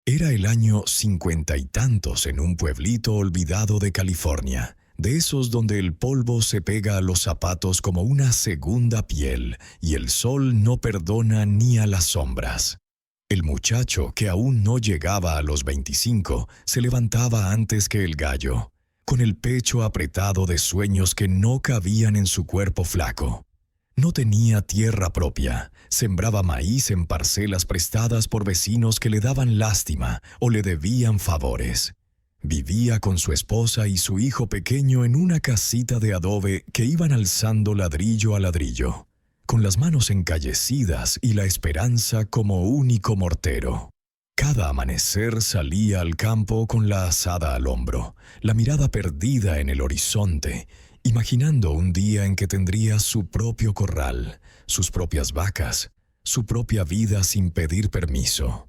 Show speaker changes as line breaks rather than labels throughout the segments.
Era el año 50 y tantos en un pueblito olvidado de California, de esos donde el polvo se pega a los zapatos como una segunda piel y el sol no perdona ni a las sombras. El muchacho, que aún no llegaba a los 25, se levantaba antes que el gallo, con el pecho apretado de sueños que no cabían en su cuerpo flaco. No tenía tierra propia, sembraba maíz en parcelas prestadas por vecinos que le daban lástima o le debían favores. Vivía con su esposa y su hijo pequeño en una casita de adobe que iban alzando ladrillo a ladrillo, con las manos encallecidas y la esperanza como único mortero. Cada amanecer salía al campo con la azada al hombro, la mirada perdida en el horizonte, imaginando un día en que tendría su propio corral, sus propias vacas, su propia vida sin pedir permiso.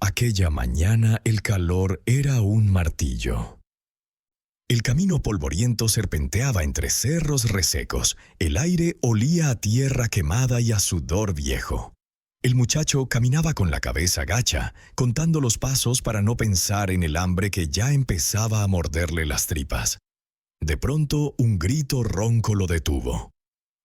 Aquella mañana el calor era un martillo. El camino polvoriento serpenteaba entre cerros resecos, el aire olía a tierra quemada y a sudor viejo. El muchacho caminaba con la cabeza gacha, contando los pasos para no pensar en el hambre que ya empezaba a morderle las tripas. De pronto, un grito ronco lo detuvo.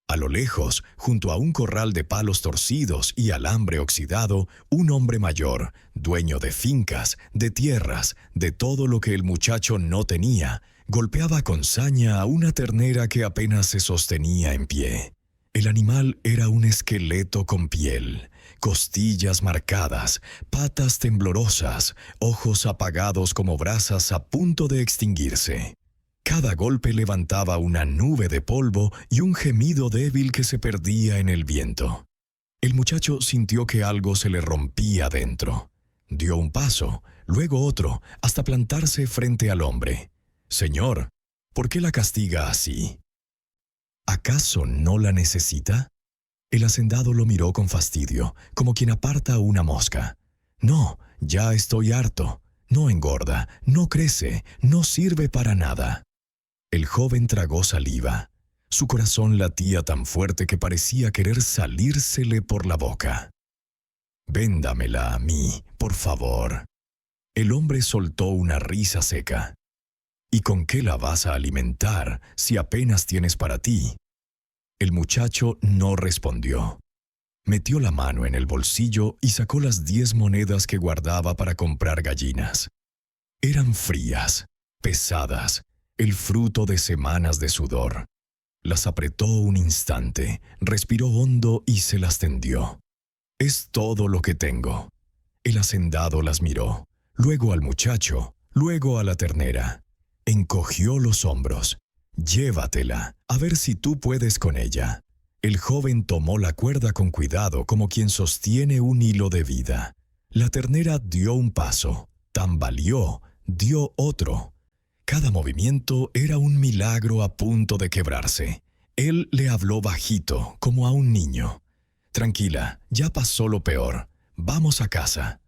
A lo lejos, junto a un corral de palos torcidos y alambre oxidado, un hombre mayor, dueño de fincas, de tierras, de todo lo que el muchacho no tenía, golpeaba con saña a una ternera que apenas se sostenía en pie. El animal era un esqueleto con piel, costillas marcadas, patas temblorosas, ojos apagados como brasas a punto de extinguirse. Cada golpe levantaba una nube de polvo y un gemido débil que se perdía en el viento. El muchacho sintió que algo se le rompía dentro. Dio un paso, luego otro, hasta plantarse frente al hombre. «Señor, ¿por qué la castiga así? ¿Acaso no la necesita?» El hacendado lo miró con fastidio, como quien aparta una mosca. «No, ya estoy harto. No engorda, no crece, no sirve para nada». El joven tragó saliva. Su corazón latía tan fuerte que parecía querer salírsele por la boca. «Véndamela a mí, por favor». El hombre soltó una risa seca. «¿Y con qué la vas a alimentar si apenas tienes para ti?» El muchacho no respondió. Metió la mano en el bolsillo y sacó las 10 monedas que guardaba para comprar gallinas. Eran frías, pesadas, el fruto de semanas de sudor. Las apretó un instante, respiró hondo y se las tendió. «Es todo lo que tengo». El hacendado las miró, luego al muchacho, luego a la ternera. Encogió los hombros. «Llévatela, a ver si tú puedes con ella». El joven tomó la cuerda con cuidado como quien sostiene un hilo de vida. La ternera dio un paso, tambaleó, dio otro. Cada movimiento era un milagro a punto de quebrarse. Él le habló bajito, como a un niño. «Tranquila, ya pasó lo peor. Vamos a casa».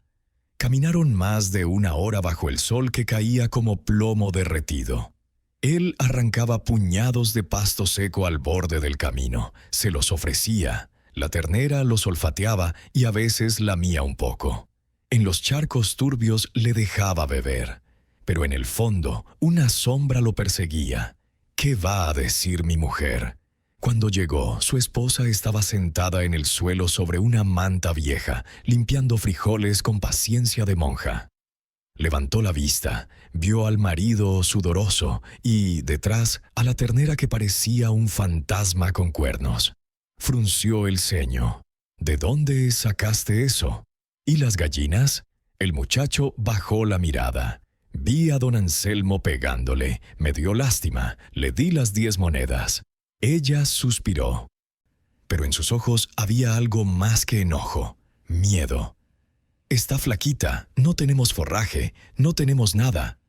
Caminaron más de 1 hora bajo el sol que caía como plomo derretido. Él arrancaba puñados de pasto seco al borde del camino. Se los ofrecía. La ternera los olfateaba y a veces lamía un poco. En los charcos turbios le dejaba beber. Pero en el fondo, una sombra lo perseguía. ¿Qué va a decir mi mujer? Cuando llegó, su esposa estaba sentada en el suelo sobre una manta vieja, limpiando frijoles con paciencia de monja. Levantó la vista, vio al marido sudoroso y, detrás, a la ternera que parecía un fantasma con cuernos. Frunció el ceño. «¿De dónde sacaste eso? ¿Y las gallinas?» El muchacho bajó la mirada. Vi a don Anselmo pegándole, me dio lástima, le di las 10 monedas. Ella suspiró. Pero en sus ojos había algo más que enojo, miedo. «Está flaquita, no tenemos forraje, no tenemos nada».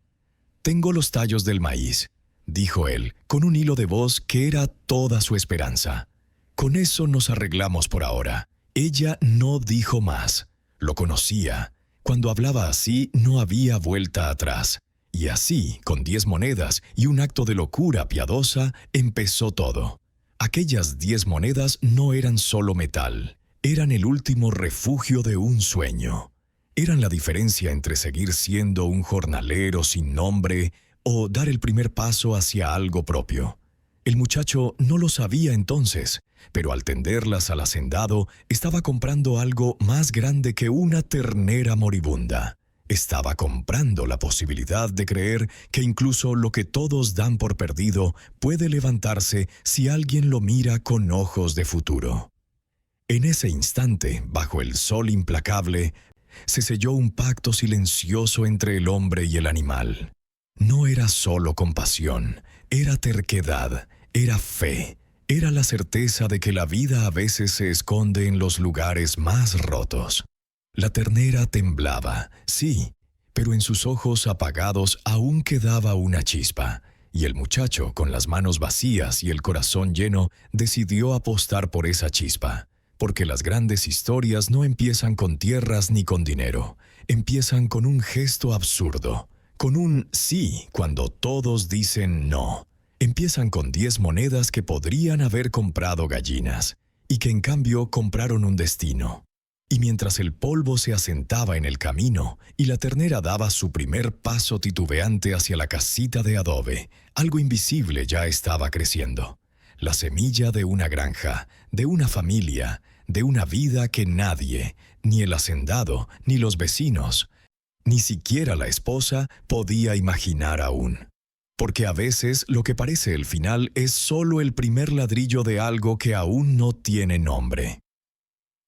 «Tengo los tallos del maíz», dijo él, con un hilo de voz que era toda su esperanza. «Con eso nos arreglamos por ahora». Ella no dijo más. Lo conocía. Cuando hablaba así, no había vuelta atrás. Y así, con 10 monedas y un acto de locura piadosa, empezó todo. Aquellas 10 monedas no eran solo metal, eran el último refugio de un sueño. Eran la diferencia entre seguir siendo un jornalero sin nombre o dar el primer paso hacia algo propio. El muchacho no lo sabía entonces, pero al tenderlas al hacendado estaba comprando algo más grande que una ternera moribunda. Estaba comprando la posibilidad de creer que incluso lo que todos dan por perdido puede levantarse si alguien lo mira con ojos de futuro. En ese instante, bajo el sol implacable, se selló un pacto silencioso entre el hombre y el animal. No era solo compasión, era terquedad, era fe, era la certeza de que la vida a veces se esconde en los lugares más rotos. La ternera temblaba, sí, pero en sus ojos apagados aún quedaba una chispa, y el muchacho, con las manos vacías y el corazón lleno, decidió apostar por esa chispa, porque las grandes historias no empiezan con tierras ni con dinero, empiezan con un gesto absurdo, con un sí cuando todos dicen no. Empiezan con 10 monedas que podrían haber comprado gallinas, y que en cambio compraron un destino. Y mientras el polvo se asentaba en el camino y la ternera daba su primer paso titubeante hacia la casita de adobe, algo invisible ya estaba creciendo. La semilla de una granja, de una familia, de una vida que nadie, ni el hacendado, ni los vecinos, ni siquiera la esposa, podía imaginar aún. Porque a veces lo que parece el final es solo el primer ladrillo de algo que aún no tiene nombre.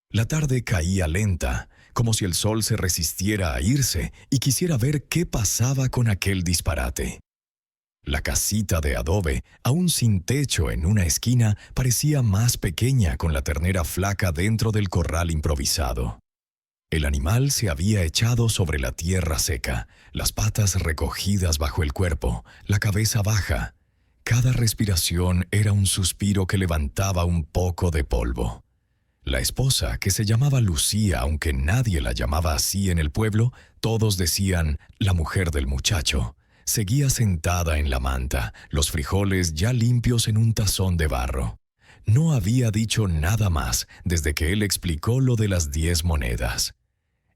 La tarde caía lenta, como si el sol se resistiera a irse y quisiera ver qué pasaba con aquel disparate. La casita de adobe, aún sin techo en una esquina, parecía más pequeña con la ternera flaca dentro del corral improvisado. El animal se había echado sobre la tierra seca, las patas recogidas bajo el cuerpo, la cabeza baja. Cada respiración era un suspiro que levantaba un poco de polvo. La esposa, que se llamaba Lucía, aunque nadie la llamaba así en el pueblo, todos decían la mujer del muchacho, seguía sentada en la manta, los frijoles ya limpios en un tazón de barro. No había dicho nada más desde que él explicó lo de las 10 monedas.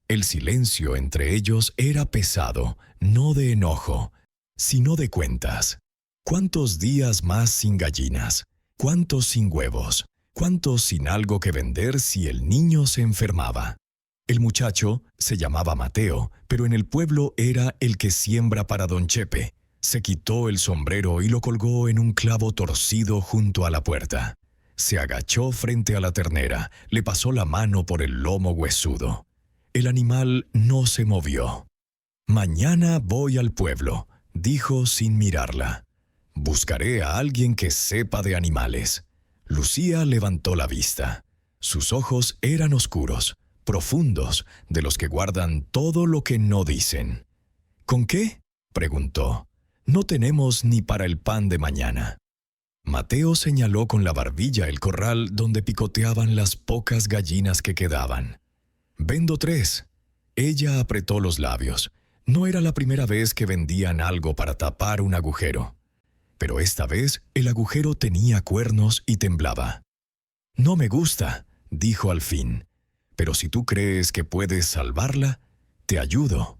El silencio entre ellos era pesado, no de enojo, sino de cuentas. ¿Cuántos días más sin gallinas? ¿Cuántos sin huevos? ¿Cuántos sin algo que vender si el niño se enfermaba? El muchacho se llamaba Mateo, pero en el pueblo era el que siembra para don Chepe. Se quitó el sombrero y lo colgó en un clavo torcido junto a la puerta. Se agachó frente a la ternera, le pasó la mano por el lomo huesudo. El animal no se movió. «Mañana voy al pueblo», dijo sin mirarla. «Buscaré a alguien que sepa de animales». Lucía levantó la vista. Sus ojos eran oscuros, profundos, de los que guardan todo lo que no dicen. «¿Con qué?», preguntó. «No tenemos ni para el pan de mañana». Mateo señaló con la barbilla el corral donde picoteaban las pocas gallinas que quedaban. «Vendo 3». Ella apretó los labios. No era la primera vez que vendían algo para tapar un agujero. Pero esta vez el agujero tenía cuernos y temblaba. «No me gusta», dijo al fin. «Pero si tú crees que puedes salvarla, te ayudo».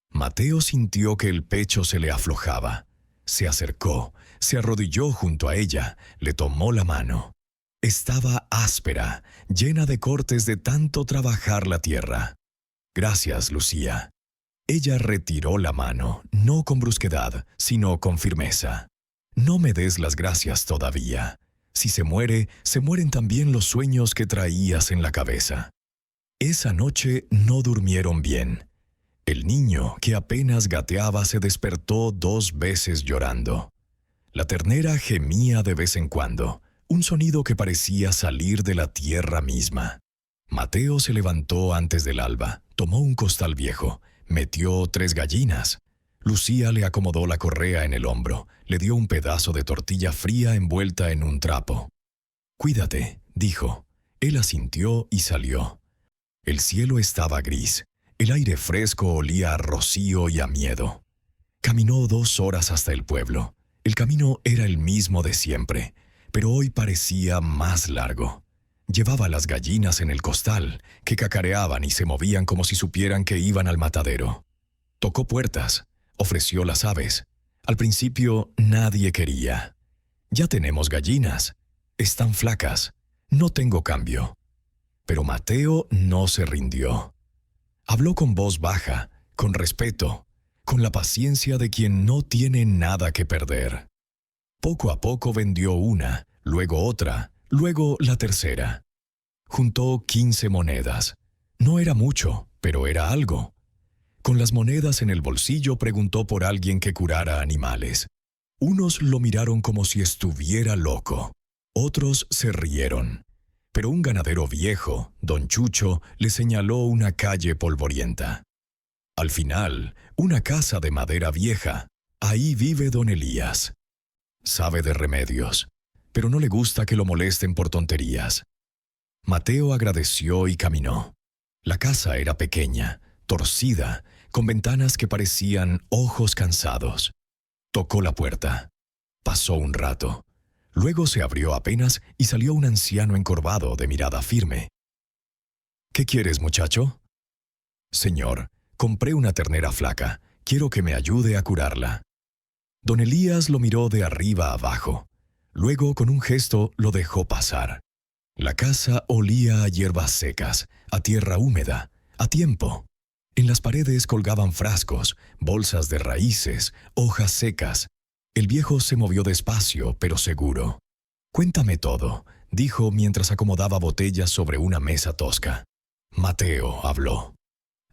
Mateo sintió que el pecho se le aflojaba. Se acercó, se arrodilló junto a ella, le tomó la mano. Estaba áspera, llena de cortes de tanto trabajar la tierra. «Gracias, Lucía». Ella retiró la mano, no con brusquedad, sino con firmeza. «No me des las gracias todavía. Si se muere, se mueren también los sueños que traías en la cabeza». Esa noche no durmieron bien. El niño, que apenas gateaba, se despertó 2 veces llorando. La ternera gemía de vez en cuando, un sonido que parecía salir de la tierra misma. Mateo se levantó antes del alba, tomó un costal viejo, metió 3 gallinas. Lucía le acomodó la correa en el hombro, le dio un pedazo de tortilla fría envuelta en un trapo. «Cuídate», dijo. Él asintió y salió. El cielo estaba gris, el aire fresco olía a rocío y a miedo. Caminó 2 horas hasta el pueblo. El camino era el mismo de siempre, pero hoy parecía más largo. Llevaba las gallinas en el costal, que cacareaban y se movían como si supieran que iban al matadero. Tocó puertas, ofreció las aves. Al principio nadie quería. Ya tenemos gallinas. Están flacas. No tengo cambio. Pero Mateo no se rindió. Habló con voz baja, con respeto, con la paciencia de quien no tiene nada que perder. Poco a poco vendió una, luego otra, luego la tercera. Juntó 15 monedas. No era mucho, pero era algo. Con las monedas en el bolsillo preguntó por alguien que curara animales. Unos lo miraron como si estuviera loco. Otros se rieron. Pero un ganadero viejo, don Chucho, le señaló una calle polvorienta. Al final, una casa de madera vieja. Ahí vive don Elías. Sabe de remedios, pero no le gusta que lo molesten por tonterías. Mateo agradeció y caminó. La casa era pequeña, torcida, con ventanas que parecían ojos cansados. Tocó la puerta. Pasó un rato. Luego se abrió apenas y salió un anciano encorvado de mirada firme. «¿Qué quieres, muchacho?» «Señor, compré una ternera flaca. Quiero que me ayude a curarla». Don Elías lo miró de arriba a abajo. Luego, con un gesto, lo dejó pasar. La casa olía a hierbas secas, a tierra húmeda, a tiempo. En las paredes colgaban frascos, bolsas de raíces, hojas secas. El viejo se movió despacio, pero seguro. «Cuéntame todo», dijo mientras acomodaba botellas sobre una mesa tosca. Mateo habló.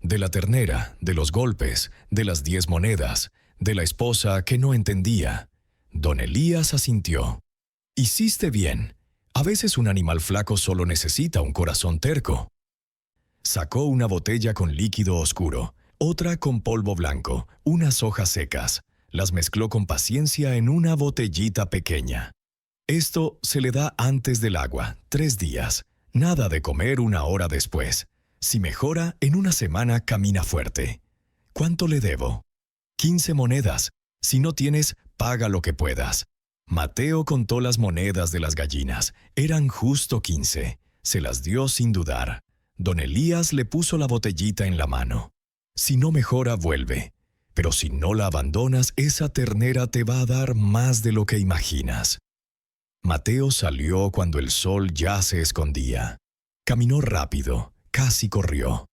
De la ternera, de los golpes, de las 10 monedas, de la esposa que no entendía. Don Elías asintió. «Hiciste bien. A veces un animal flaco solo necesita un corazón terco». Sacó una botella con líquido oscuro, otra con polvo blanco, unas hojas secas. Las mezcló con paciencia en una botellita pequeña. Esto se le da antes del agua, 3 días. Nada de comer 1 hora después. Si mejora, en 1 semana camina fuerte. ¿Cuánto le debo? 15 monedas. Si no tienes, paga lo que puedas. Mateo contó las monedas de las gallinas. Eran justo 15. Se las dio sin dudar. Don Elías le puso la botellita en la mano. Si no mejora, vuelve. Pero si no la abandonas, esa ternera te va a dar más de lo que imaginas. Mateo salió cuando el sol ya se escondía. Caminó rápido, casi corrió.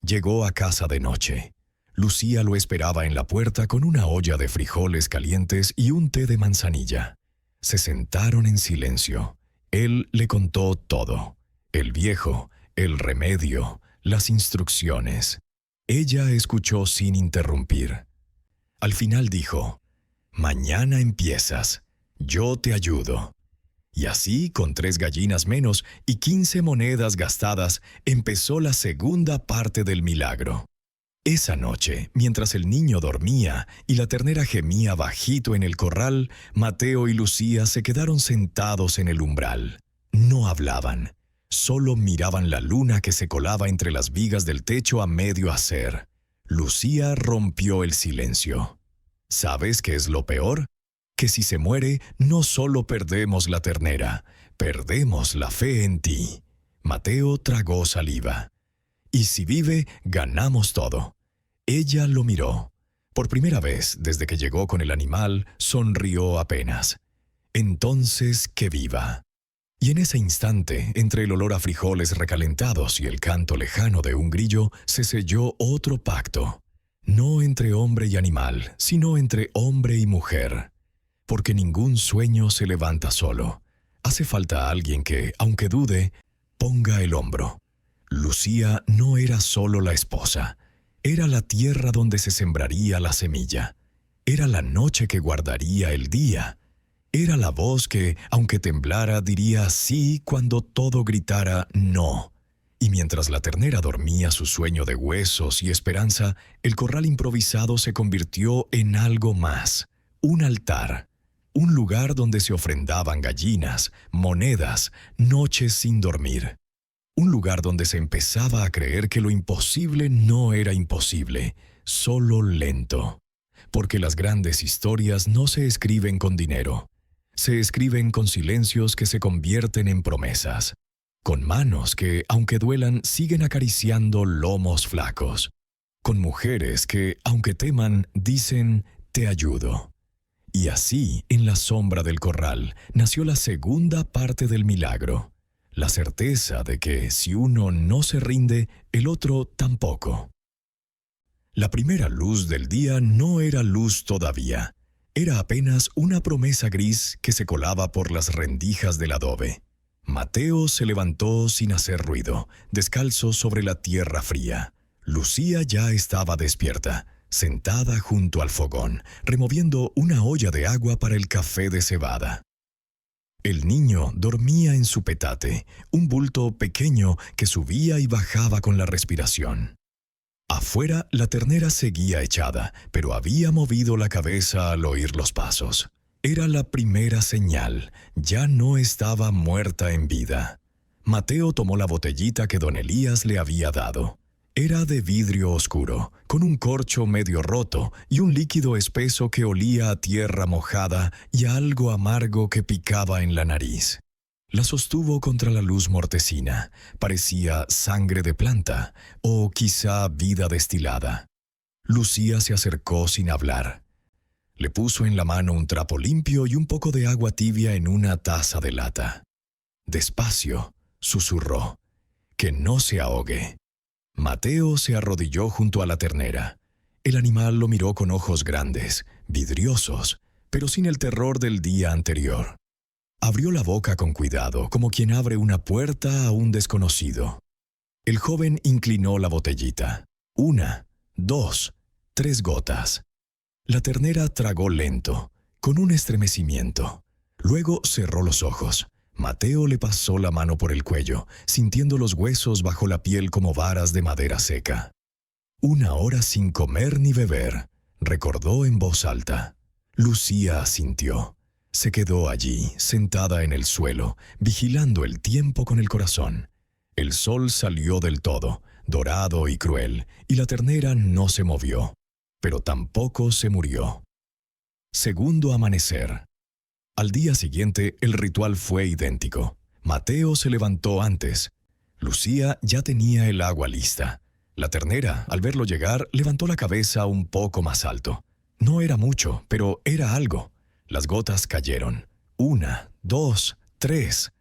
Llegó a casa de noche. Lucía lo esperaba en la puerta con una olla de frijoles calientes y un té de manzanilla. Se sentaron en silencio. Él le contó todo. El viejo, el remedio, las instrucciones. Ella escuchó sin interrumpir. Al final dijo: «Mañana empiezas. Yo te ayudo». Y así, con 3 gallinas menos y 15 monedas gastadas, empezó la segunda parte del milagro. Esa noche, mientras el niño dormía y la ternera gemía bajito en el corral, Mateo y Lucía se quedaron sentados en el umbral. No hablaban. Solo miraban la luna que se colaba entre las vigas del techo a medio hacer. Lucía rompió el silencio. ¿Sabes qué es lo peor? Que si se muere, no solo perdemos la ternera, perdemos la fe en ti. Mateo tragó saliva. Y si vive, ganamos todo. Ella lo miró. Por primera vez, desde que llegó con el animal, sonrió apenas. Entonces, que viva. Y en ese instante, entre el olor a frijoles recalentados y el canto lejano de un grillo, se selló otro pacto. No entre hombre y animal, sino entre hombre y mujer. Porque ningún sueño se levanta solo. Hace falta alguien que, aunque dude, ponga el hombro. Lucía no era solo la esposa. Era la tierra donde se sembraría la semilla. Era la noche que guardaría el día. Era la voz que, aunque temblara, diría sí cuando todo gritara no. Y mientras la ternera dormía su sueño de huesos y esperanza, el corral improvisado se convirtió en algo más. Un altar. Un lugar donde se ofrendaban gallinas, monedas, noches sin dormir. Un lugar donde se empezaba a creer que lo imposible no era imposible, solo lento. Porque las grandes historias no se escriben con dinero. Se escriben con silencios que se convierten en promesas. con manos que, aunque duelan, siguen acariciando lomos flacos, con mujeres que, aunque teman, dicen, «Te ayudo». Y así, en la sombra del corral, nació la segunda parte del milagro, la certeza de que si uno no se rinde, el otro tampoco. La primera luz del día no era luz todavía, era apenas una promesa gris que se colaba por las rendijas del adobe. Mateo se levantó sin hacer ruido, descalzo sobre la tierra fría. Lucía ya estaba despierta, sentada junto al fogón, removiendo una olla de agua para el café de cebada. El niño dormía en su petate, un bulto pequeño que subía y bajaba con la respiración. Afuera la ternera seguía echada, pero había movido la cabeza al oír los pasos. Era la primera señal, ya no estaba muerta en vida. Mateo tomó la botellita que don Elías le había dado. Era de vidrio oscuro, con un corcho medio roto y un líquido espeso que olía a tierra mojada y a algo amargo que picaba en la nariz. La sostuvo contra la luz mortecina. Parecía sangre de planta, o quizá vida destilada. Lucía se acercó sin hablar. Le puso en la mano un trapo limpio y un poco de agua tibia en una taza de lata. Despacio, susurró, «Que no se ahogue». Mateo se arrodilló junto a la ternera. El animal lo miró con ojos grandes, vidriosos, pero sin el terror del día anterior. Abrió la boca con cuidado, como quien abre una puerta a un desconocido. El joven inclinó la botellita. 1, 2, 3 gotas. La ternera tragó lento, con un estremecimiento. Luego cerró los ojos. Mateo le pasó la mano por el cuello, sintiendo los huesos bajo la piel como varas de madera seca. 1 hora sin comer ni beber, recordó en voz alta. Lucía asintió. Se quedó allí, sentada en el suelo, vigilando el tiempo con el corazón. El sol salió del todo, dorado y cruel, y la ternera no se movió, pero tampoco se murió. Segundo amanecer. Al día siguiente, el ritual fue idéntico. Mateo se levantó antes. Lucía ya tenía el agua lista. La ternera, al verlo llegar, levantó la cabeza un poco más alto. No era mucho, pero era algo. Las gotas cayeron. 1, 2, 3.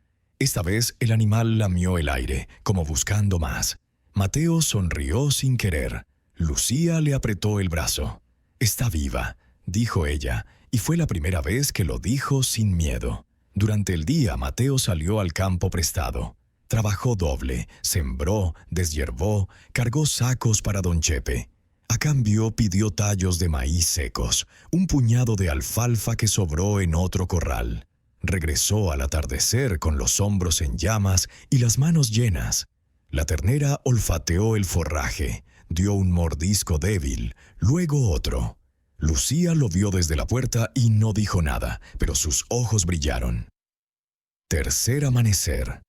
Esta vez el animal lamió el aire, como buscando más. Mateo sonrió sin querer. Lucía le apretó el brazo. «Está viva», dijo ella, y fue la primera vez que lo dijo sin miedo. Durante el día Mateo salió al campo prestado. Trabajó doble, sembró, deshiervó, cargó sacos para don Chepe. A cambio pidió tallos de maíz secos, un puñado de alfalfa que sobró en otro corral. Regresó al atardecer con los hombros en llamas y las manos llenas. La ternera olfateó el forraje, dio un mordisco débil, luego otro. Lucía lo vio desde la puerta y no dijo nada, pero sus ojos brillaron. Tercer amanecer.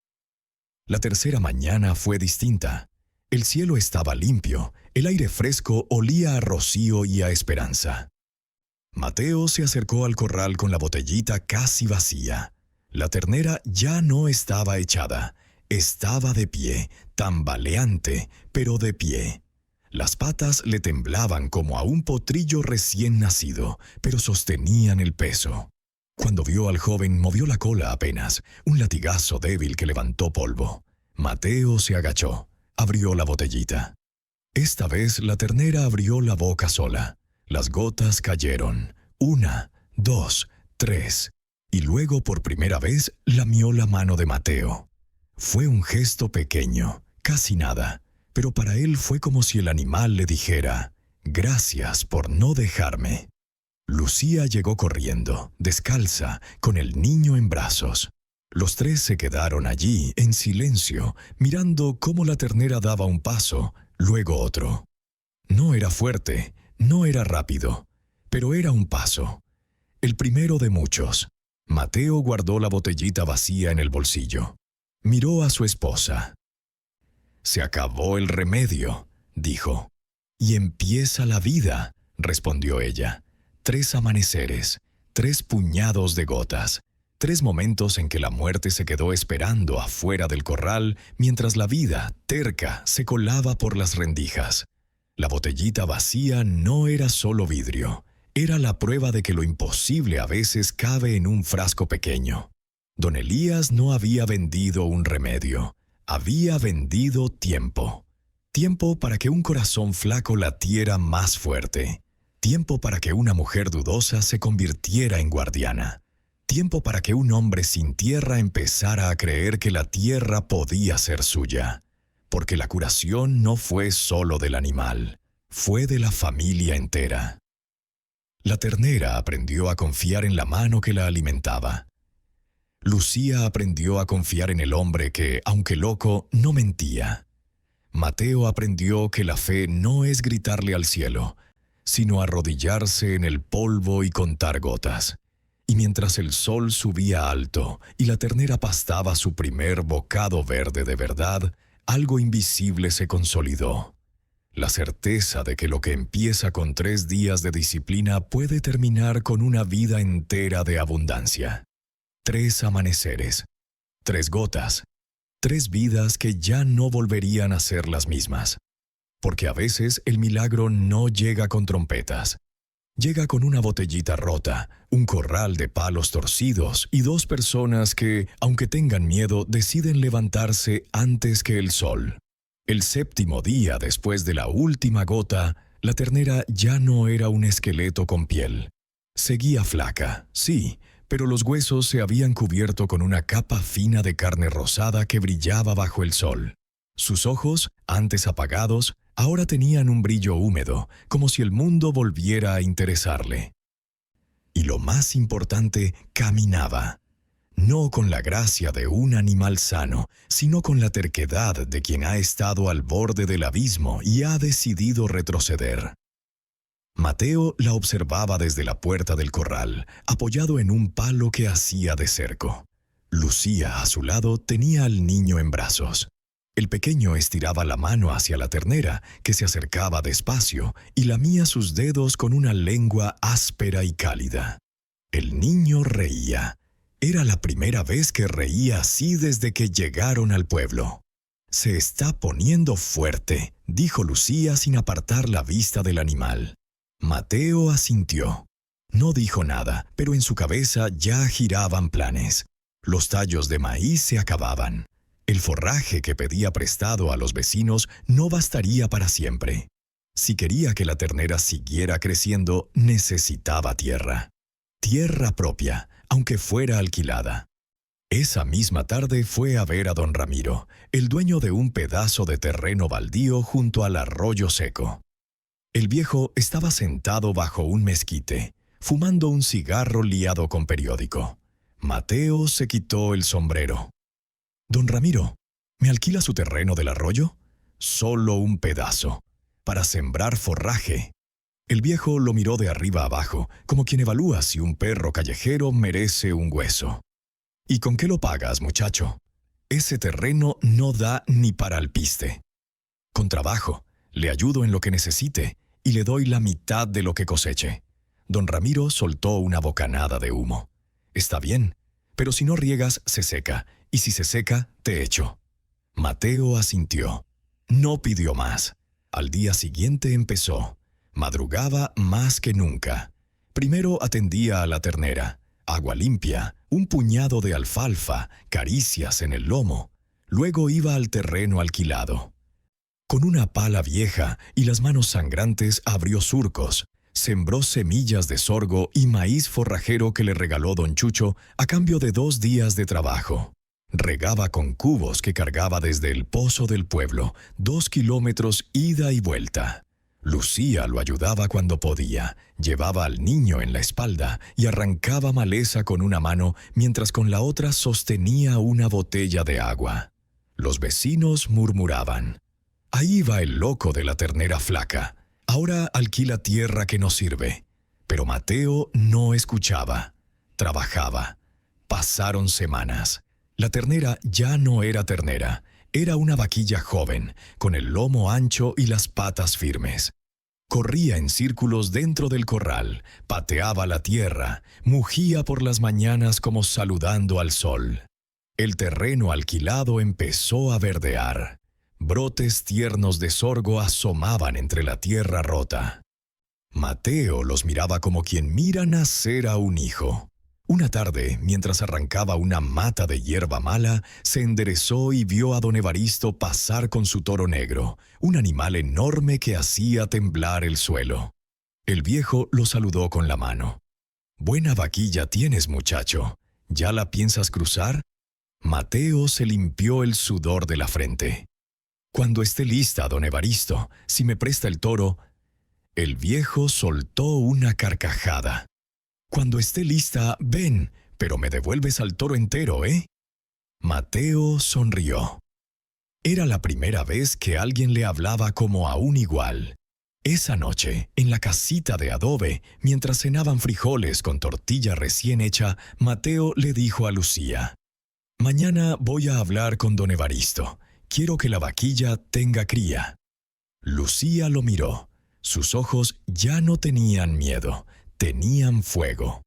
La tercera mañana fue distinta. El cielo estaba limpio, el aire fresco olía a rocío y a esperanza. Mateo se acercó al corral con la botellita casi vacía. La ternera ya no estaba echada, estaba de pie, tambaleante, pero de pie. Las patas le temblaban como a un potrillo recién nacido, pero sostenían el peso. Cuando vio al joven, movió la cola apenas, un latigazo débil que levantó polvo. Mateo se agachó, abrió la botellita. Esta vez la ternera abrió la boca sola. Las gotas cayeron. 1, 2, 3. Y luego por primera vez lamió la mano de Mateo. Fue un gesto pequeño, casi nada. Pero para él fue como si el animal le dijera, «Gracias por no dejarme». Lucía llegó corriendo, descalza, con el niño en brazos. Los tres se quedaron allí, en silencio, mirando cómo la ternera daba un paso, luego otro. No era fuerte, no era rápido, pero era un paso. El primero de muchos. Mateo guardó la botellita vacía en el bolsillo. Miró a su esposa. «Se acabó el remedio», dijo. «Y empieza la vida», respondió ella. 3 amaneceres, 3 puñados de gotas. 3 momentos en que la muerte se quedó esperando afuera del corral mientras la vida, terca, se colaba por las rendijas. La botellita vacía no era solo vidrio, era la prueba de que lo imposible a veces cabe en un frasco pequeño. Don Elías no había vendido un remedio, había vendido tiempo. Tiempo para que un corazón flaco latiera más fuerte. Tiempo para que una mujer dudosa se convirtiera en guardiana. Tiempo para que un hombre sin tierra empezara a creer que la tierra podía ser suya. Porque la curación no fue solo del animal, fue de la familia entera. La ternera aprendió a confiar en la mano que la alimentaba. Lucía aprendió a confiar en el hombre que, aunque loco, no mentía. Mateo aprendió que la fe no es gritarle al cielo, sino arrodillarse en el polvo y contar gotas. Y mientras el sol subía alto y la ternera pastaba su primer bocado verde de verdad, algo invisible se consolidó. La certeza de que lo que empieza con 3 días de disciplina puede terminar con una vida entera de abundancia. 3 amaneceres, 3 gotas, 3 vidas que ya no volverían a ser las mismas. Porque a veces el milagro no llega con trompetas. Llega con una botellita rota, un corral de palos torcidos y 2 personas que, aunque tengan miedo, deciden levantarse antes que el sol. El 7º día después de la última gota, la ternera ya no era un esqueleto con piel. Seguía flaca, sí, pero los huesos se habían cubierto con una capa fina de carne rosada que brillaba bajo el sol. Sus ojos, antes apagados, ahora tenían un brillo húmedo, como si el mundo volviera a interesarle. Y lo más importante, caminaba. No con la gracia de un animal sano, sino con la terquedad de quien ha estado al borde del abismo y ha decidido retroceder. Mateo la observaba desde la puerta del corral, apoyado en un palo que hacía de cerco. Lucía, a su lado, tenía al niño en brazos. El pequeño estiraba la mano hacia la ternera, que se acercaba despacio, y lamía sus dedos con una lengua áspera y cálida. El niño reía. Era la primera vez que reía así desde que llegaron al pueblo. «Se está poniendo fuerte», dijo Lucía sin apartar la vista del animal. Mateo asintió. No dijo nada, pero en su cabeza ya giraban planes. Los tallos de maíz se acababan. El forraje que pedía prestado a los vecinos no bastaría para siempre. Si quería que la ternera siguiera creciendo, necesitaba tierra. Tierra propia, aunque fuera alquilada. Esa misma tarde fue a ver a don Ramiro, el dueño de un pedazo de terreno baldío junto al arroyo seco. El viejo estaba sentado bajo un mezquite, fumando un cigarro liado con periódico. Mateo se quitó el sombrero. «Don Ramiro, ¿me alquila su terreno del arroyo?» «Solo un pedazo, para sembrar forraje». El viejo lo miró de arriba abajo, como quien evalúa si un perro callejero merece un hueso. «¿Y con qué lo pagas, muchacho?» «Ese terreno no da ni para alpiste». «Con trabajo, le ayudo en lo que necesite y le doy la mitad de lo que coseche». Don Ramiro soltó una bocanada de humo. «Está bien, pero si no riegas, se seca, y si se seca, te echo». Mateo asintió. No pidió más. Al día siguiente empezó. Madrugaba más que nunca. Primero atendía a la ternera. Agua limpia, un puñado de alfalfa, caricias en el lomo. Luego iba al terreno alquilado. Con una pala vieja y las manos sangrantes abrió surcos. Sembró semillas de sorgo y maíz forrajero que le regaló don Chucho a cambio de 2 días de trabajo. Regaba con cubos que cargaba desde el pozo del pueblo, 2 kilómetros ida y vuelta. Lucía lo ayudaba cuando podía, llevaba al niño en la espalda y arrancaba maleza con una mano mientras con la otra sostenía una botella de agua. Los vecinos murmuraban: «Ahí va el loco de la ternera flaca. Ahora alquila tierra que no sirve». Pero Mateo no escuchaba. Trabajaba. Pasaron semanas. La ternera ya no era ternera. Era una vaquilla joven, con el lomo ancho y las patas firmes. Corría en círculos dentro del corral, pateaba la tierra, mugía por las mañanas como saludando al sol. El terreno alquilado empezó a verdear. Brotes tiernos de sorgo asomaban entre la tierra rota. Mateo los miraba como quien mira nacer a un hijo. Una tarde, mientras arrancaba una mata de hierba mala, se enderezó y vio a don Evaristo pasar con su toro negro, un animal enorme que hacía temblar el suelo. El viejo lo saludó con la mano. «Buena vaquilla tienes, muchacho. ¿Ya la piensas cruzar?» Mateo se limpió el sudor de la frente. «Cuando esté lista, don Evaristo, si me presta el toro». El viejo soltó una carcajada. «Cuando esté lista, ven, pero me devuelves al toro entero, ¿eh?» Mateo sonrió. Era la primera vez que alguien le hablaba como a un igual. Esa noche, en la casita de adobe, mientras cenaban frijoles con tortilla recién hecha, Mateo le dijo a Lucía: «Mañana voy a hablar con don Evaristo. Quiero que la vaquilla tenga cría». Lucía lo miró. Sus ojos ya no tenían miedo, tenían fuego.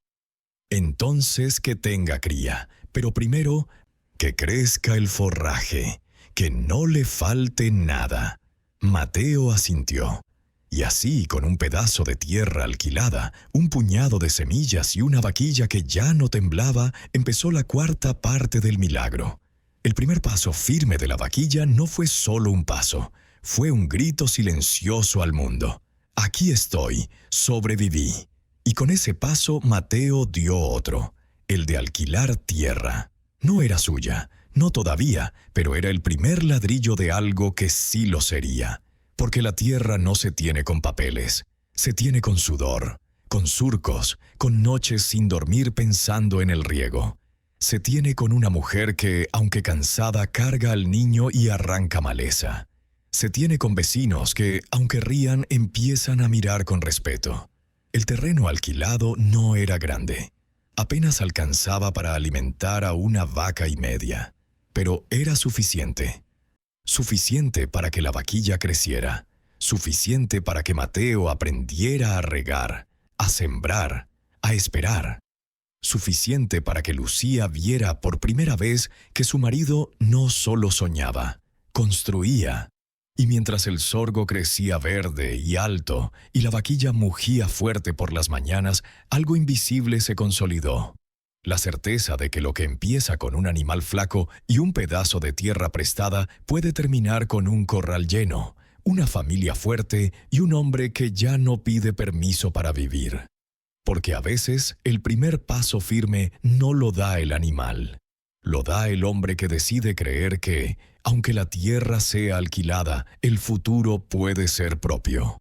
«Entonces que tenga cría, pero primero que crezca el forraje, que no le falte nada». Mateo asintió. Y así, con un pedazo de tierra alquilada, un puñado de semillas y una vaquilla que ya no temblaba, empezó la cuarta parte del milagro. El primer paso firme de la vaquilla no fue solo un paso, fue un grito silencioso al mundo. «Aquí estoy, sobreviví». Y con ese paso Mateo dio otro, el de alquilar tierra. No era suya, no todavía, pero era el primer ladrillo de algo que sí lo sería. Porque la tierra no se tiene con papeles, se tiene con sudor, con surcos, con noches sin dormir pensando en el riego. Se tiene con una mujer que, aunque cansada, carga al niño y arranca maleza. Se tiene con vecinos que, aunque rían, empiezan a mirar con respeto. El terreno alquilado no era grande. Apenas alcanzaba para alimentar a una vaca y media. Pero era suficiente. Suficiente para que la vaquilla creciera. Suficiente para que Mateo aprendiera a regar, a sembrar, a esperar. Suficiente para que Lucía viera por primera vez que su marido no solo soñaba, construía. Y mientras el sorgo crecía verde y alto y la vaquilla mugía fuerte por las mañanas, algo invisible se consolidó. La certeza de que lo que empieza con un animal flaco y un pedazo de tierra prestada puede terminar con un corral lleno, una familia fuerte y un hombre que ya no pide permiso para vivir. Porque a veces el primer paso firme no lo da el animal. Lo da el hombre que decide creer que, aunque la tierra sea alquilada, el futuro puede ser propio.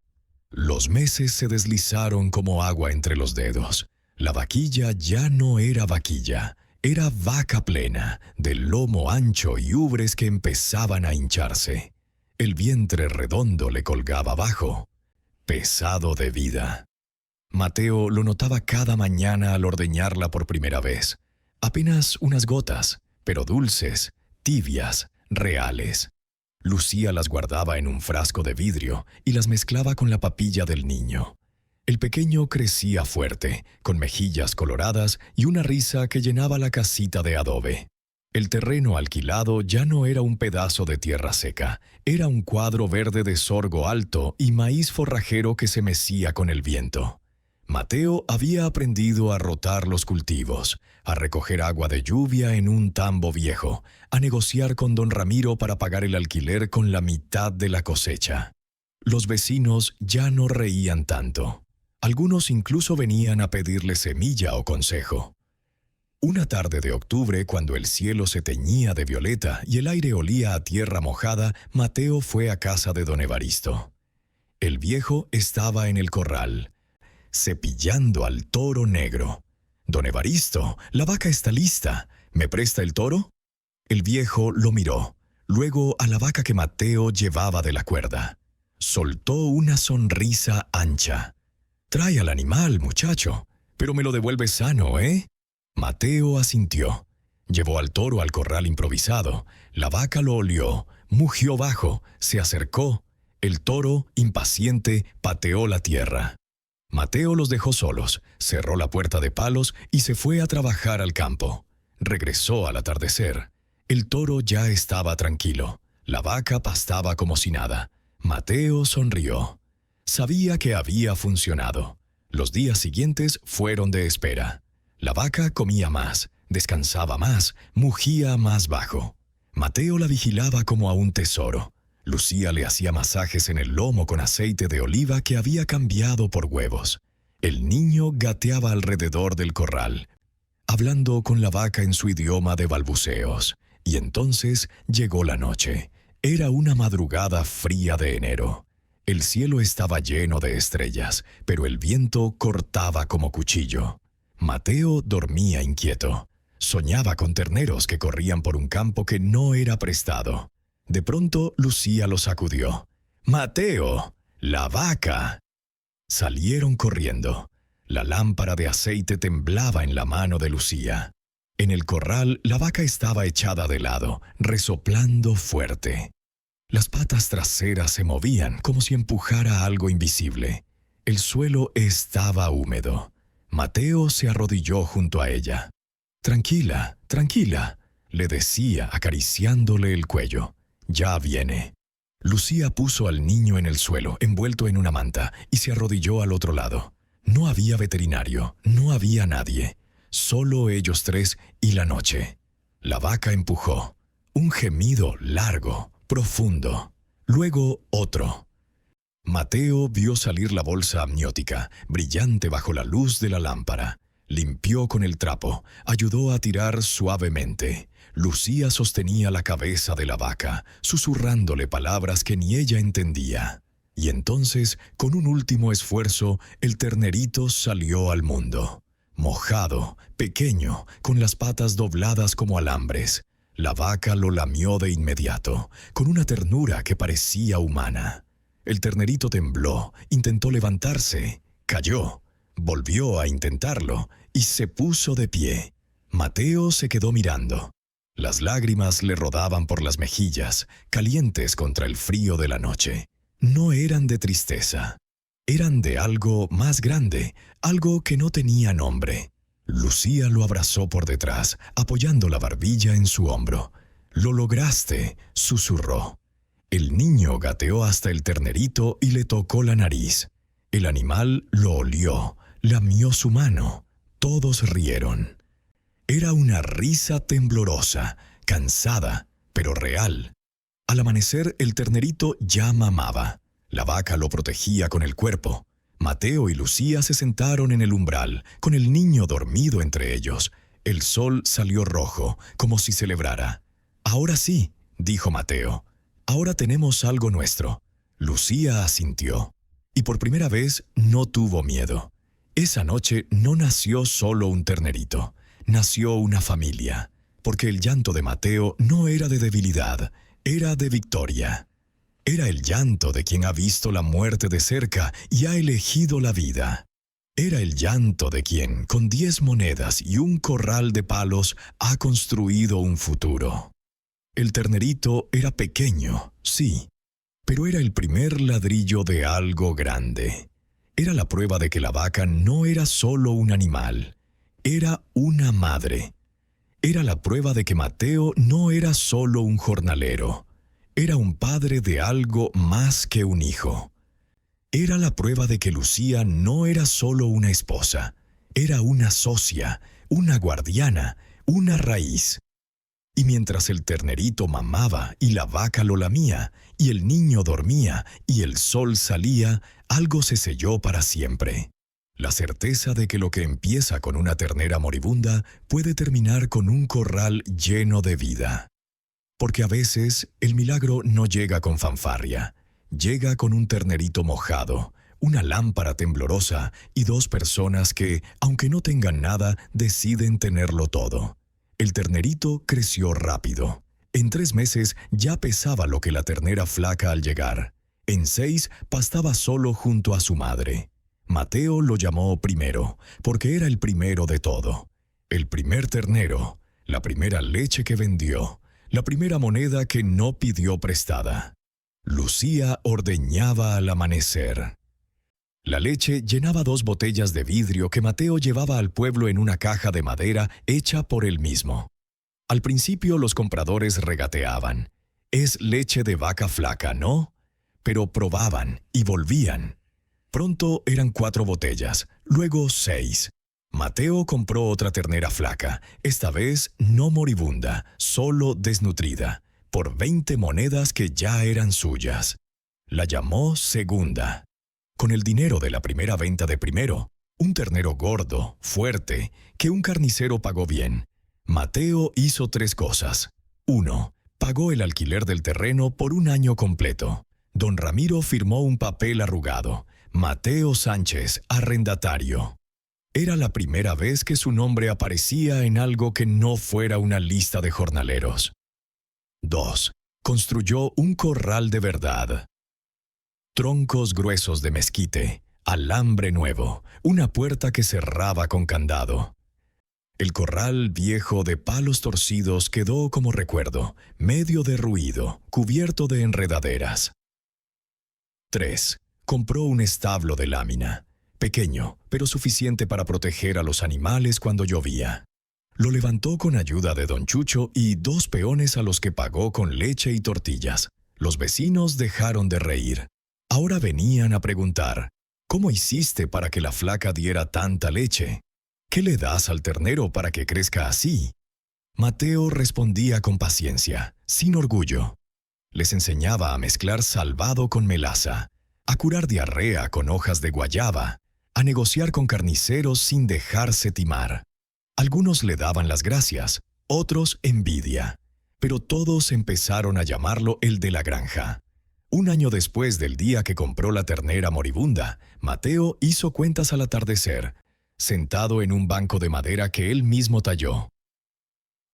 Los meses se deslizaron como agua entre los dedos. La vaquilla ya no era vaquilla, era vaca plena, de lomo ancho y ubres que empezaban a hincharse. El vientre redondo le colgaba abajo, pesado de vida. Mateo lo notaba cada mañana al ordeñarla por primera vez. Apenas unas gotas, pero dulces, tibias, reales. Lucía las guardaba en un frasco de vidrio y las mezclaba con la papilla del niño. El pequeño crecía fuerte, con mejillas coloradas y una risa que llenaba la casita de adobe. El terreno alquilado ya no era un pedazo de tierra seca, era un cuadro verde de sorgo alto y maíz forrajero que se mecía con el viento. Mateo había aprendido a rotar los cultivos, a recoger agua de lluvia en un tambo viejo, a negociar con don Ramiro para pagar el alquiler con la mitad de la cosecha. Los vecinos ya no reían tanto. Algunos incluso venían a pedirle semilla o consejo. Una tarde de octubre, cuando el cielo se teñía de violeta y el aire olía a tierra mojada, Mateo fue a casa de don Evaristo. El viejo estaba en el corral, cepillando al toro negro. «Don Evaristo, la vaca está lista. ¿Me presta el toro?» El viejo lo miró, luego a la vaca que Mateo llevaba de la cuerda. Soltó una sonrisa ancha. «Trae al animal, muchacho, pero me lo devuelve sano, ¿eh?» Mateo asintió. Llevó al toro al corral improvisado. La vaca lo olió, mugió bajo, se acercó. El toro, impaciente, pateó la tierra. Mateo los dejó solos, cerró la puerta de palos y se fue a trabajar al campo. Regresó al atardecer. El toro ya estaba tranquilo. La vaca pastaba como si nada. Mateo sonrió. Sabía que había funcionado. Los días siguientes fueron de espera. La vaca comía más, descansaba más, mugía más bajo. Mateo la vigilaba como a un tesoro. Lucía le hacía masajes en el lomo con aceite de oliva que había cambiado por huevos. El niño gateaba alrededor del corral, hablando con la vaca en su idioma de balbuceos. Y entonces llegó la noche. Era una madrugada fría de enero. El cielo estaba lleno de estrellas, pero el viento cortaba como cuchillo. Mateo dormía inquieto. Soñaba con terneros que corrían por un campo que no era prestado. De pronto, Lucía lo sacudió. «¡Mateo! ¡La vaca!». Salieron corriendo. La lámpara de aceite temblaba en la mano de Lucía. En el corral, la vaca estaba echada de lado, resoplando fuerte. Las patas traseras se movían como si empujara algo invisible. El suelo estaba húmedo. Mateo se arrodilló junto a ella. «Tranquila, tranquila», le decía acariciándole el cuello. «Ya viene». Lucía puso al niño en el suelo, envuelto en una manta, y se arrodilló al otro lado. No había veterinario, no había nadie. Solo ellos tres y la noche. La vaca empujó. Un gemido largo, profundo. Luego otro. Mateo vio salir la bolsa amniótica, brillante bajo la luz de la lámpara. Limpió con el trapo, ayudó a tirar suavemente. Lucía sostenía la cabeza de la vaca, susurrándole palabras que ni ella entendía. Y entonces, con un último esfuerzo, el ternerito salió al mundo. Mojado, pequeño, con las patas dobladas como alambres. La vaca lo lamió de inmediato, con una ternura que parecía humana. El ternerito tembló, intentó levantarse, cayó, volvió a intentarlo y se puso de pie. Mateo se quedó mirando. Las lágrimas le rodaban por las mejillas, calientes contra el frío de la noche. No eran de tristeza. Eran de algo más grande, algo que no tenía nombre. Lucía lo abrazó por detrás, apoyando la barbilla en su hombro. «Lo lograste», susurró. El niño gateó hasta el ternerito y le tocó la nariz. El animal lo olió, lamió su mano. Todos rieron. Era una risa temblorosa, cansada, pero real. Al amanecer, el ternerito ya mamaba. La vaca lo protegía con el cuerpo. Mateo y Lucía se sentaron en el umbral, con el niño dormido entre ellos. El sol salió rojo, como si celebrara. «Ahora sí», dijo Mateo. «Ahora tenemos algo nuestro». Lucía asintió. Y por primera vez no tuvo miedo. Esa noche no nació solo un ternerito. Nació una familia. Porque el llanto de Mateo no era de debilidad, era de victoria. Era el llanto de quien ha visto la muerte de cerca y ha elegido la vida. Era el llanto de quien, con 10 monedas y un corral de palos, ha construido un futuro. El ternerito era pequeño, sí, pero era el primer ladrillo de algo grande. Era la prueba de que la vaca no era solo un animal, era una madre. Era la prueba de que Mateo no era solo un jornalero. Era un padre de algo más que un hijo. Era la prueba de que Lucía no era solo una esposa, era una socia, una guardiana, una raíz. Y mientras el ternerito mamaba y la vaca lo lamía, y el niño dormía y el sol salía, algo se selló para siempre. La certeza de que lo que empieza con una ternera moribunda puede terminar con un corral lleno de vida. Porque a veces el milagro no llega con fanfarria, llega con un ternerito mojado, una lámpara temblorosa y 2 personas que, aunque no tengan nada, deciden tenerlo todo. El ternerito creció rápido. En 3 meses ya pesaba lo que la ternera flaca al llegar. En 6 pastaba solo junto a su madre. Mateo lo llamó primero, porque era el primero de todo. El primer ternero, la primera leche que vendió, la primera moneda que no pidió prestada. Lucía ordeñaba al amanecer. La leche llenaba 2 botellas de vidrio que Mateo llevaba al pueblo en una caja de madera hecha por él mismo. Al principio los compradores regateaban. «Es leche de vaca flaca, ¿no?». Pero probaban y volvían. Pronto eran 4 botellas, luego 6. Mateo compró otra ternera flaca, esta vez no moribunda, solo desnutrida, por 20 monedas que ya eran suyas. La llamó Segunda. Con el dinero de la primera venta de Primero, un ternero gordo, fuerte, que un carnicero pagó bien, Mateo hizo 3 cosas. 1. Pagó el alquiler del terreno por un año completo. Don Ramiro firmó un papel arrugado. Mateo Sánchez, arrendatario. Era la primera vez que su nombre aparecía en algo que no fuera una lista de jornaleros. 2. Construyó un corral de verdad. Troncos gruesos de mezquite, alambre nuevo, una puerta que cerraba con candado. El corral viejo de palos torcidos quedó como recuerdo, medio derruido, cubierto de enredaderas. 3. Compró un establo de lámina, pequeño, pero suficiente para proteger a los animales cuando llovía. Lo levantó con ayuda de don Chucho y 2 peones a los que pagó con leche y tortillas. Los vecinos dejaron de reír. Ahora venían a preguntar, ¿cómo hiciste para que la flaca diera tanta leche? ¿Qué le das al ternero para que crezca así? Mateo respondía con paciencia, sin orgullo. Les enseñaba a mezclar salvado con melaza, a curar diarrea con hojas de guayaba, a negociar con carniceros sin dejarse timar. Algunos le daban las gracias, otros envidia, pero todos empezaron a llamarlo el de la granja. Un año después del día que compró la ternera moribunda, Mateo hizo cuentas al atardecer, sentado en un banco de madera que él mismo talló.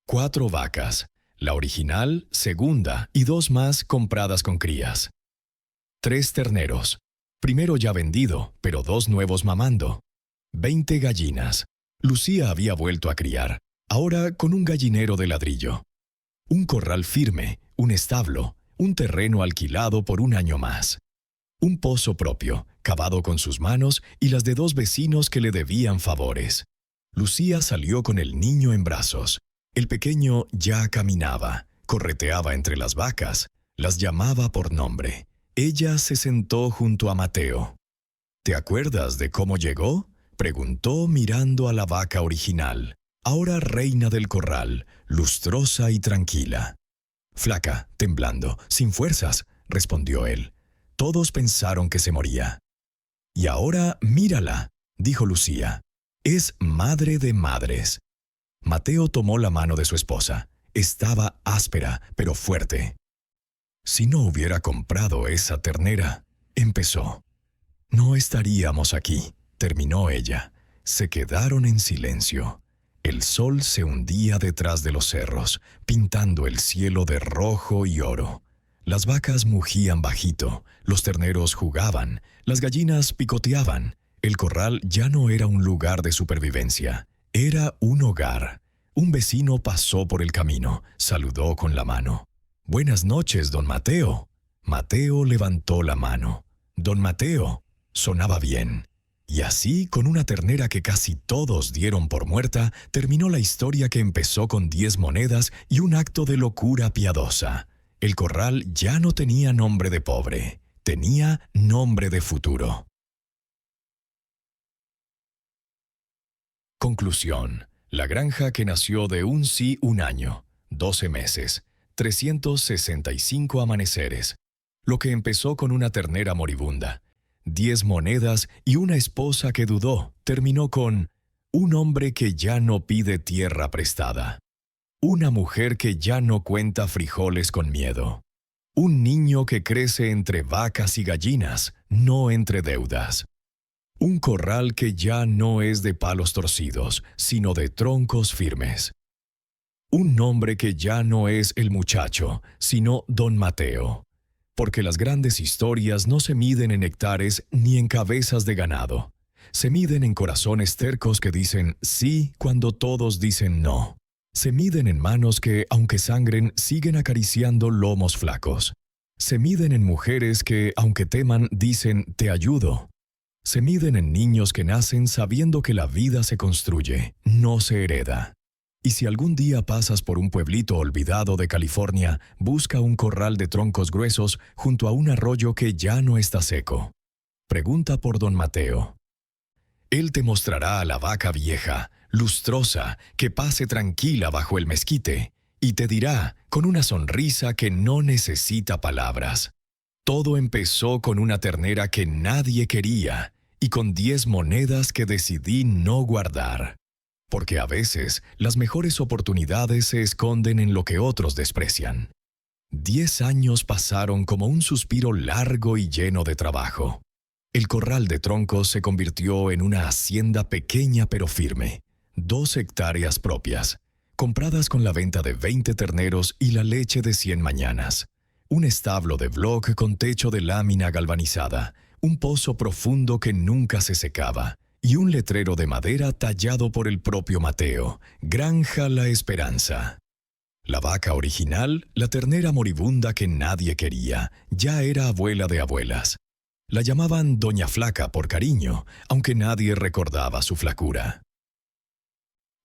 4 vacas, la original, segunda y 2 más compradas con crías. 3 terneros, primero ya vendido, pero 2 nuevos mamando. 20 gallinas. Lucía había vuelto a criar, ahora con un gallinero de ladrillo. Un corral firme, un establo, un terreno alquilado por un año más. Un pozo propio, cavado con sus manos y las de 2 vecinos que le debían favores. Lucía salió con el niño en brazos. El pequeño ya caminaba, correteaba entre las vacas, las llamaba por nombre. Ella se sentó junto a Mateo. ¿Te acuerdas de cómo llegó?, preguntó mirando a la vaca original, ahora reina del corral, lustrosa y tranquila. Flaca, temblando, sin fuerzas, respondió él. Todos pensaron que se moría. Y ahora mírala, dijo Lucía. Es madre de madres. Mateo tomó la mano de su esposa. Estaba áspera, pero fuerte. Si no hubiera comprado esa ternera, empezó. No estaríamos aquí, terminó ella. Se quedaron en silencio. El sol se hundía detrás de los cerros, pintando el cielo de rojo y oro. Las vacas mugían bajito, los terneros jugaban, las gallinas picoteaban. El corral ya no era un lugar de supervivencia, era un hogar. Un vecino pasó por el camino, saludó con la mano. «Buenas noches, don Mateo». Mateo levantó la mano. «Don Mateo». Sonaba bien. Y así, con una ternera que casi todos dieron por muerta, terminó la historia que empezó con 10 monedas y un acto de locura piadosa. El corral ya no tenía nombre de pobre, tenía nombre de futuro. Conclusión. La granja que nació de un sí un año, 12 meses, 365 amaneceres. Lo que empezó con una ternera moribunda, 10 monedas y una esposa que dudó, terminó con un hombre que ya no pide tierra prestada. Una mujer que ya no cuenta frijoles con miedo. Un niño que crece entre vacas y gallinas, no entre deudas. Un corral que ya no es de palos torcidos, sino de troncos firmes. Un nombre que ya no es el muchacho, sino don Mateo. Porque las grandes historias no se miden en hectáreas ni en cabezas de ganado. Se miden en corazones tercos que dicen sí cuando todos dicen no. Se miden en manos que, aunque sangren, siguen acariciando lomos flacos. Se miden en mujeres que, aunque teman, dicen «te ayudo». Se miden en niños que nacen sabiendo que la vida se construye, no se hereda. Y si algún día pasas por un pueblito olvidado de California, busca un corral de troncos gruesos junto a un arroyo que ya no está seco. Pregunta por don Mateo. Él te mostrará a la vaca vieja, lustrosa, que pase tranquila bajo el mezquite, y te dirá, con una sonrisa que no necesita palabras: todo empezó con una ternera que nadie quería y con 10 monedas que decidí no guardar. Porque a veces las mejores oportunidades se esconden en lo que otros desprecian. 10 años pasaron como un suspiro largo y lleno de trabajo. El corral de troncos se convirtió en una hacienda pequeña pero firme, 2 hectáreas propias, compradas con la venta de 20 terneros y la leche de 100 mañanas, un establo de bloc con techo de lámina galvanizada, un pozo profundo que nunca se secaba, y un letrero de madera tallado por el propio Mateo: Granja La Esperanza. La vaca original, la ternera moribunda que nadie quería, ya era abuela de abuelas. La llamaban Doña Flaca por cariño, aunque nadie recordaba su flacura.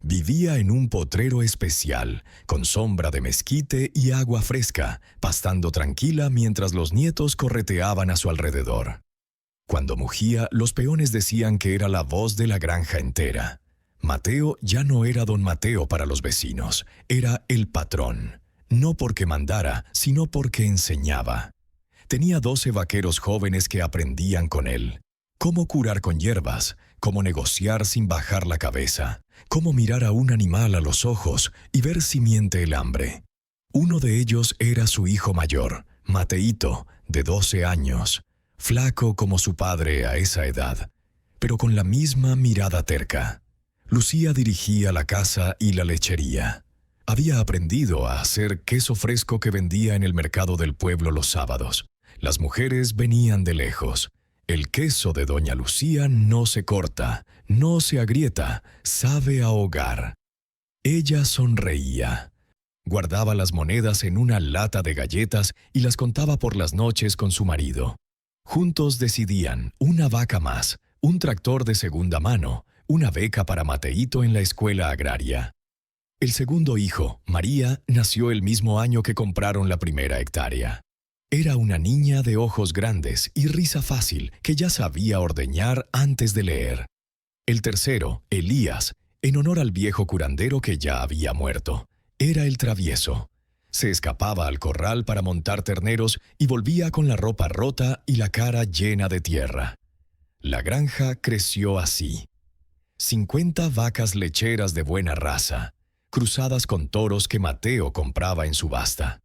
Vivía en un potrero especial, con sombra de mezquite y agua fresca, pastando tranquila mientras los nietos correteaban a su alrededor. Cuando mugía, los peones decían que era la voz de la granja entera. Mateo ya no era don Mateo para los vecinos, era el patrón, no porque mandara, sino porque enseñaba. Tenía 12 vaqueros jóvenes que aprendían con él. Cómo curar con hierbas, cómo negociar sin bajar la cabeza, cómo mirar a un animal a los ojos y ver si miente el hambre. Uno de ellos era su hijo mayor, Mateito, de 12 años, flaco como su padre a esa edad, pero con la misma mirada terca. Lucía dirigía la casa y la lechería. Había aprendido a hacer queso fresco que vendía en el mercado del pueblo los sábados. Las mujeres venían de lejos. El queso de doña Lucía no se corta, no se agrieta, sabe ahogar. Ella sonreía. Guardaba las monedas en una lata de galletas y las contaba por las noches con su marido. Juntos decidían una vaca más, un tractor de segunda mano, una beca para Mateito en la escuela agraria. El segundo hijo, María, nació el mismo año que compraron la primera hectárea. Era una niña de ojos grandes y risa fácil que ya sabía ordeñar antes de leer. El tercero, Elías, en honor al viejo curandero que ya había muerto, era el travieso. Se escapaba al corral para montar terneros y volvía con la ropa rota y la cara llena de tierra. La granja creció así. 50 vacas lecheras de buena raza, cruzadas con toros que Mateo compraba en subasta.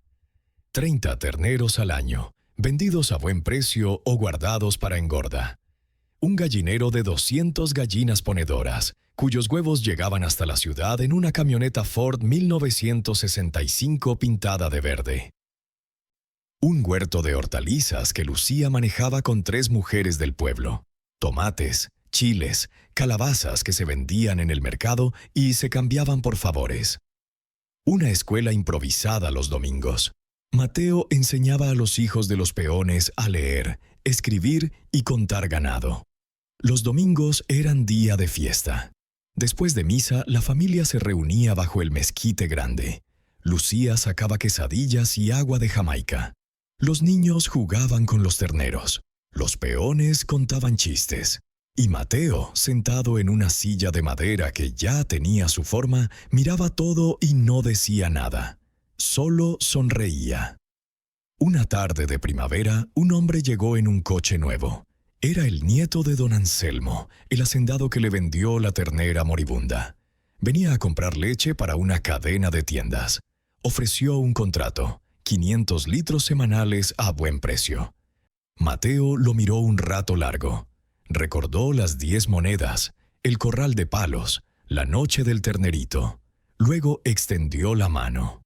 30 terneros al año, vendidos a buen precio o guardados para engorda. Un gallinero de 200 gallinas ponedoras, cuyos huevos llegaban hasta la ciudad en una camioneta Ford 1965 pintada de verde. Un huerto de hortalizas que Lucía manejaba con 3 mujeres del pueblo. Tomates, chiles, calabazas que se vendían en el mercado y se cambiaban por favores. Una escuela improvisada los domingos. Mateo enseñaba a los hijos de los peones a leer, escribir y contar ganado. Los domingos eran día de fiesta. Después de misa, la familia se reunía bajo el mezquite grande. Lucía sacaba quesadillas y agua de Jamaica. Los niños jugaban con los terneros. Los peones contaban chistes. Y Mateo, sentado en una silla de madera que ya tenía su forma, miraba todo y no decía nada. Solo sonreía. Una tarde de primavera, un hombre llegó en un coche nuevo. Era el nieto de don Anselmo, el hacendado que le vendió la ternera moribunda. Venía a comprar leche para una cadena de tiendas. Ofreció un contrato, 500 litros semanales a buen precio. Mateo lo miró un rato largo. Recordó las 10 monedas, el corral de palos, la noche del ternerito. Luego extendió la mano.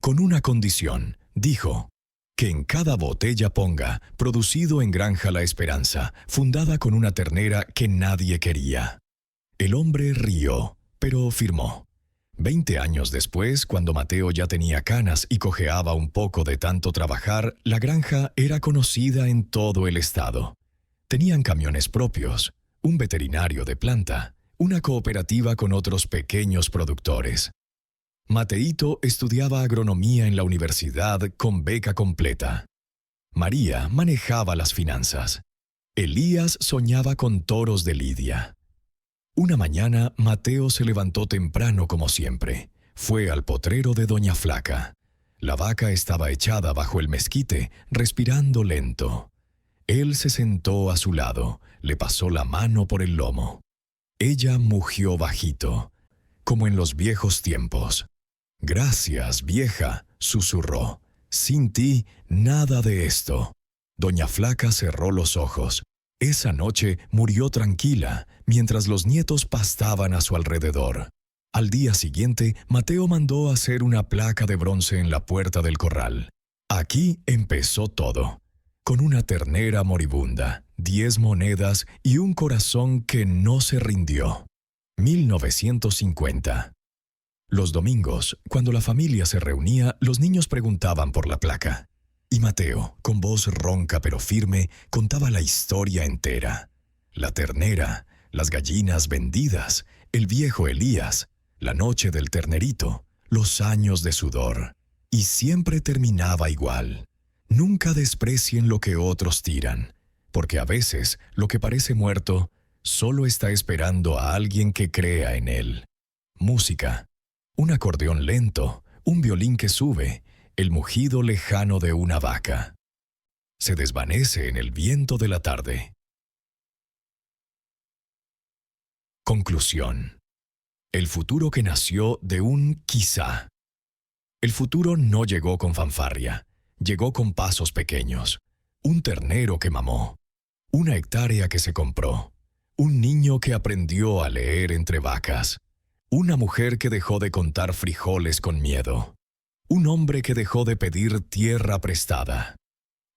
Con una condición, dijo, que en cada botella ponga, producido en Granja La Esperanza, fundada con una ternera que nadie quería. El hombre rió, pero firmó. 20 años después, cuando Mateo ya tenía canas y cojeaba un poco de tanto trabajar, la granja era conocida en todo el estado. Tenían camiones propios, un veterinario de planta, una cooperativa con otros pequeños productores. Mateito estudiaba agronomía en la universidad con beca completa. María manejaba las finanzas. Elías soñaba con toros de lidia. Una mañana, Mateo se levantó temprano como siempre. Fue al potrero de Doña Flaca. La vaca estaba echada bajo el mezquite, respirando lento. Él se sentó a su lado, le pasó la mano por el lomo. Ella mugió bajito, como en los viejos tiempos. «Gracias, vieja», susurró. «Sin ti, nada de esto». Doña Flaca cerró los ojos. Esa noche murió tranquila, mientras los nietos pastaban a su alrededor. Al día siguiente, Mateo mandó hacer una placa de bronce en la puerta del corral. Aquí empezó todo. Con una ternera moribunda, 10 monedas y un corazón que no se rindió. 1950. Los domingos, cuando la familia se reunía, los niños preguntaban por la placa. Y Mateo, con voz ronca pero firme, contaba la historia entera. La ternera, las gallinas vendidas, el viejo Elías, la noche del ternerito, los años de sudor. Y siempre terminaba igual. Nunca desprecien lo que otros tiran, porque a veces lo que parece muerto solo está esperando a alguien que crea en él. Música. Un acordeón lento, un violín que sube, el mugido lejano de una vaca. Se desvanece en el viento de la tarde. Conclusión. El futuro que nació de un quizá. El futuro no llegó con fanfarria, llegó con pasos pequeños. Un ternero que mamó, una hectárea que se compró, un niño que aprendió a leer entre vacas, una mujer que dejó de contar frijoles con miedo, un hombre que dejó de pedir tierra prestada.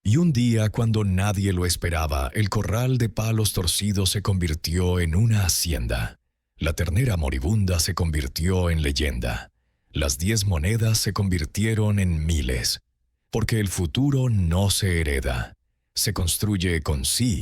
Y un día, cuando nadie lo esperaba, el corral de palos torcidos se convirtió en una hacienda. La ternera moribunda se convirtió en leyenda. Las 10 monedas se convirtieron en miles. Porque el futuro no se hereda, se construye con sí.